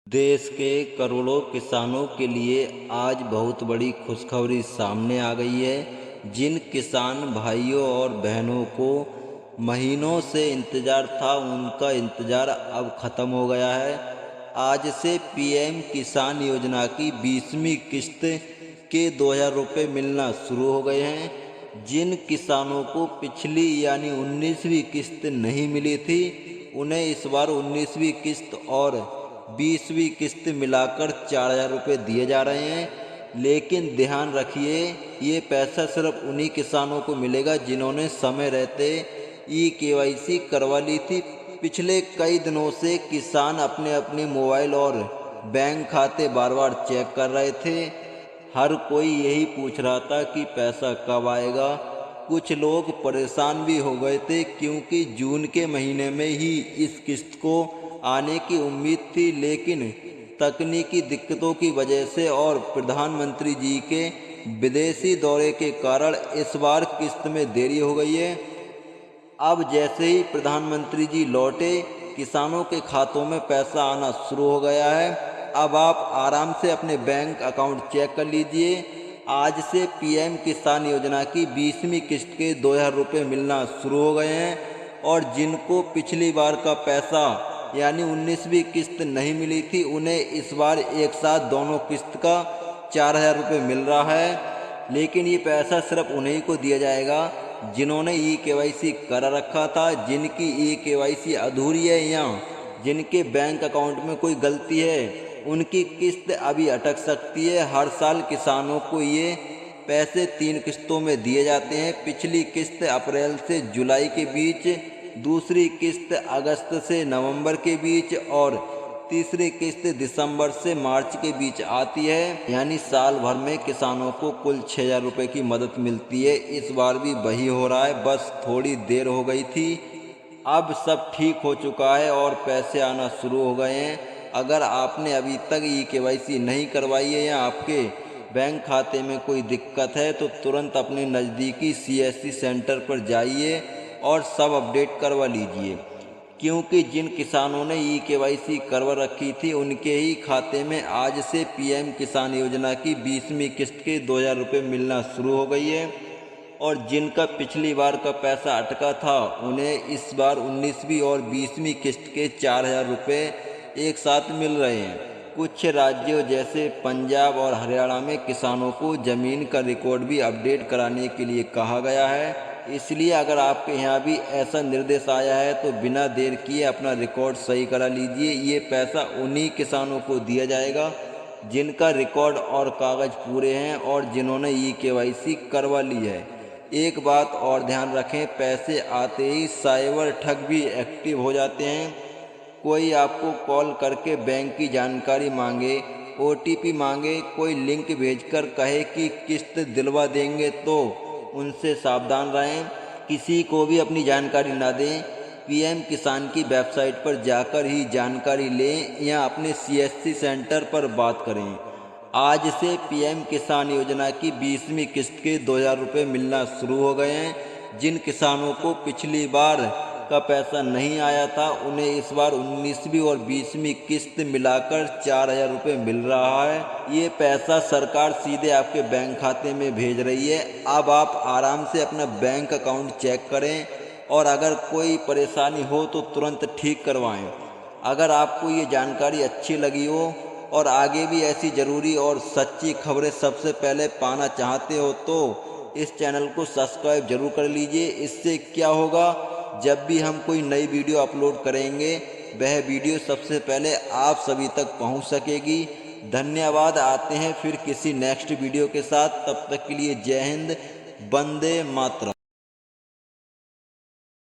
देश के करोड़ों किसानों के लिए आज बहुत बड़ी खुशखबरी सामने आ गई है। जिन किसान भाइयों और बहनों को महीनों से इंतज़ार था, उनका इंतज़ार अब ख़त्म हो गया है। आज से पीएम किसान योजना की 20वीं किस्त के 2000 रुपये मिलना शुरू हो गए हैं। जिन किसानों को पिछली यानी 19वीं किस्त नहीं मिली थी, उन्हें इस बार 19वीं किस्त और 20वीं किस्त मिलाकर 4000 रुपये दिए जा रहे हैं। लेकिन ध्यान रखिए, ये पैसा सिर्फ उन्हीं किसानों को मिलेगा जिन्होंने समय रहते केवाईसी करवा ली थी। पिछले कई दिनों से किसान अपने अपने मोबाइल और बैंक खाते बार बार चेक कर रहे थे। हर कोई यही पूछ रहा था कि पैसा कब आएगा। कुछ लोग परेशान भी हो गए थे क्योंकि जून के महीने में ही इस किस्त को आने की उम्मीद थी, लेकिन तकनीकी दिक्कतों की वजह से और प्रधानमंत्री जी के विदेशी दौरे के कारण इस बार किस्त में देरी हो गई है। अब जैसे ही प्रधानमंत्री जी लौटे, किसानों के खातों में पैसा आना शुरू हो गया है। अब आप आराम से अपने बैंक अकाउंट चेक कर लीजिए। आज से पीएम किसान योजना की 20वीं किस्त के 2000 रुपये मिलना शुरू हो गए हैं और जिनको पिछली बार का पैसा यानी 19वीं किस्त नहीं मिली थी, उन्हें इस बार एक साथ दोनों किस्त का 4000 रुपये मिल रहा है। लेकिन ये पैसा सिर्फ उन्हीं को दिया जाएगा जिन्होंने केवाईसी करा रखा था, जिनकी केवाईसी अधूरी है या जिनके बैंक अकाउंट में कोई गलती है, उनकी किस्त अभी अटक सकती है। हर साल किसानों को ये पैसे 3 किस्तों में दिए जाते हैं। पिछली किस्त अप्रैल से जुलाई के बीच, दूसरी किस्त अगस्त से नवंबर के बीच और तीसरी किस्त दिसंबर से मार्च के बीच आती है। यानी साल भर में किसानों को कुल 6000 रुपये की मदद मिलती है। इस बार भी वही हो रहा है, बस थोड़ी देर हो गई थी। अब सब ठीक हो चुका है और पैसे आना शुरू हो गए हैं। अगर आपने अभी तक केवाईसी नहीं करवाई है या आपके बैंक खाते में कोई दिक्कत है, तो तुरंत अपने नज़दीकी सीएससी सेंटर पर जाइए और सब अपडेट करवा लीजिए, क्योंकि जिन किसानों ने केवाईसी करवा रखी थी, उनके ही खाते में आज से पीएम किसान योजना की 20वीं किस्त के 2000 रुपये मिलना शुरू हो गई है और जिनका पिछली बार का पैसा अटका था, उन्हें इस बार 19वीं और 20वीं किस्त के 4000 रुपये एक साथ मिल रहे हैं। कुछ राज्यों जैसे पंजाब और हरियाणा में किसानों को ज़मीन का रिकॉर्ड भी अपडेट कराने के लिए कहा गया है। इसलिए अगर आपके यहाँ भी ऐसा निर्देश आया है तो बिना देर किए अपना रिकॉर्ड सही करा लीजिए। ये पैसा उन्हीं किसानों को दिया जाएगा जिनका रिकॉर्ड और कागज़ पूरे हैं और जिन्होंने केवाईसी करवा ली है। एक बात और ध्यान रखें, पैसे आते ही साइबर ठग भी एक्टिव हो जाते हैं। कोई आपको कॉल करके बैंक की जानकारी मांगे, ओटीपी मांगे, कोई लिंक भेजकर कहे कि किस्त दिलवा देंगे, तो उनसे सावधान रहें। किसी को भी अपनी जानकारी ना दें। पीएम किसान की वेबसाइट पर जाकर ही जानकारी लें या अपने सीएससी सेंटर पर बात करें। आज से पीएम किसान योजना की 20वीं किस्त के 2000 रुपये मिलना शुरू हो गए हैं। जिन किसानों को पिछली बार का पैसा नहीं आया था, उन्हें इस बार 19वीं और 20वीं किस्त मिलाकर 4000 रुपये मिल रहा है। ये पैसा सरकार सीधे आपके बैंक खाते में भेज रही है। अब आप आराम से अपना बैंक अकाउंट चेक करें और अगर कोई परेशानी हो तो तुरंत ठीक करवाएं। अगर आपको ये जानकारी अच्छी लगी हो और आगे भी ऐसी ज़रूरी और सच्ची खबरें सबसे पहले पाना चाहते हो, तो इस चैनल को सब्सक्राइब जरूर कर लीजिए। इससे क्या होगा, जब भी हम कोई नई वीडियो अपलोड करेंगे, वह वीडियो सबसे पहले आप सभी तक पहुंच सकेगी। धन्यवाद। आते हैं फिर किसी नेक्स्ट वीडियो के साथ। तब तक के लिए जय हिंद, वंदे मातरम।